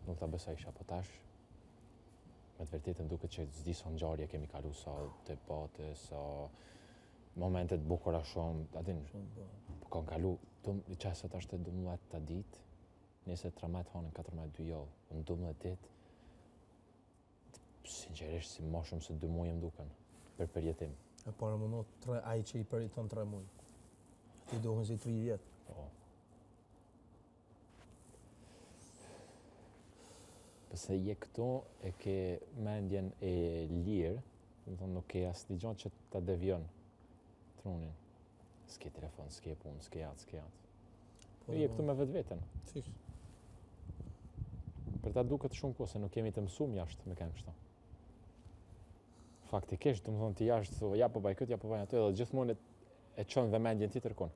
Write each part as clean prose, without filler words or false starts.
nuk ta besoj isha, po tash me të vërtetën duket që s'di sa ngjarje kemi kalu, sa debate, sa momente të bukura shumë, a din, po kanë kalu, qasët është 12 ta ditë, nëse 13 hanën 14 javë, në 12 ditë, sinqerisht si më shumë se 2 muaj më duken për përjetim. E para më not ai që i përjeton 3 muaj. Ti dohen si 3 vjet. Po. Pëse je këtu e ke mendjen e lirë, nuk ke asnjë gjë që ta devion trunin. S'ke telefon, s'ke punë, s'ke atë. Je këtu me vetveten. Fiks. Për ta duket shumë kohë se nuk kemi të mësuar jashtë me këngë kështu. Faktikisht, domethënë ti jashtë, ja po baj këtë, ja po baj atë, dhe gjithmonë e çon vëmendjen tjetër kon.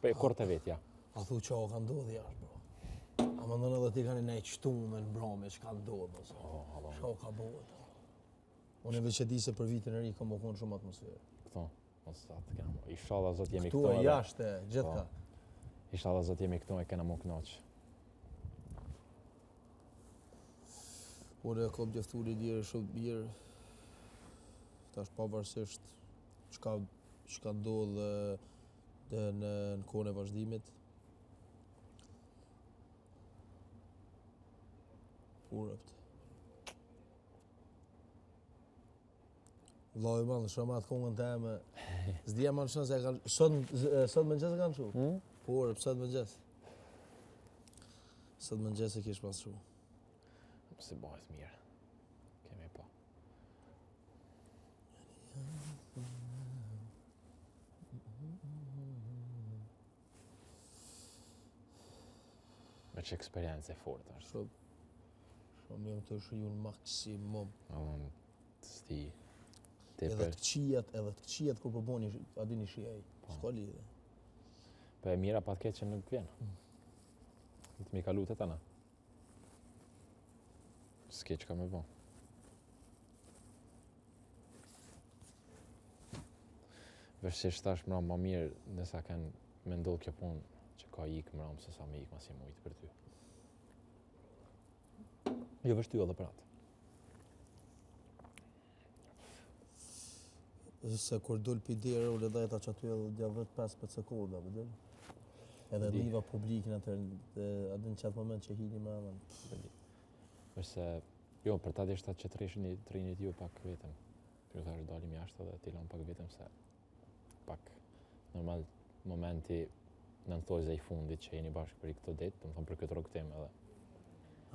Po e kurrë vetja. A thu çao ka ndodhur jashtë, bro. A mendon edhe ti kanë ne çtumë në brome çka ndodh ose. Çao ka bëu. Unë veç e di se për vitin e ri kam qenë shumë atmosferë. Këto, mos sa të kam. Inshallah zot jemi këtu. Këtu jashtë gjithka. Inshallah zot jemi këtu e kena më kënaq. Ore kom gjeftur i dirë shumë mirë. Tash pavarësisht çka ndodh në kohën e vazhdimit. Urëpt. Vllai i madh shumë atë kohën teme. S'dia më shumë se kanë sot mëngjes e kanë çu. Po, sot mëngjes. Sot mëngjes e kish pas çu. Se bëhet mirë. Kemi pa. Me që eksperiencë e fort është. Shumë jam të shiju në maksimum. Sti. Edhe të këqijat kur përboni, a dini shijaj. S'ka lidhe. Po e mira pa të keq që nuk vjen. Të mi kalu të tëna. S'ke që ka me bo. Vërshisht tash më mirë nësa kanë me ndodhë kjo punë që ka ikë më se sa me ikë mas jemi ujtë për ty. Jo vështu edhe për atë. Se kur dul pi derë, u ledaj ta që aty edhe dja 15 sekonda, përdel? Edhe liva publikin atër, adin qatë moment që hini me amën. Përse, jo, për ta deshta që të rinit ju pak vetëm. Për të është dalim jashtë dhe t'i lëm pak vetëm se pak normal momenti në nëntojze i fundit që jeni bashkë për i këto ditë, të më thonë për këtë rogëtim edhe.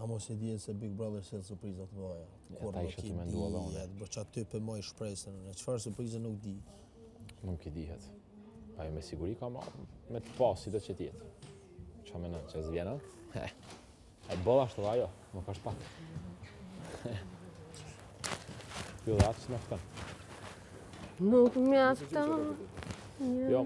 A mos e dihet se Big Brother sjell surprizat mëdha. Ta ishe të mendua dhe unë. Për çat ty për moj shpresën, në çfarë surprize nuk di. Nuk i dihet. Ajo me siguri ka me të pasi do që tjetë. Qa me në që zvjena? E bëlla ashtu ajo, nuk është pak. Jo dhe atë që mjafton. Nuk mjafton. Jo.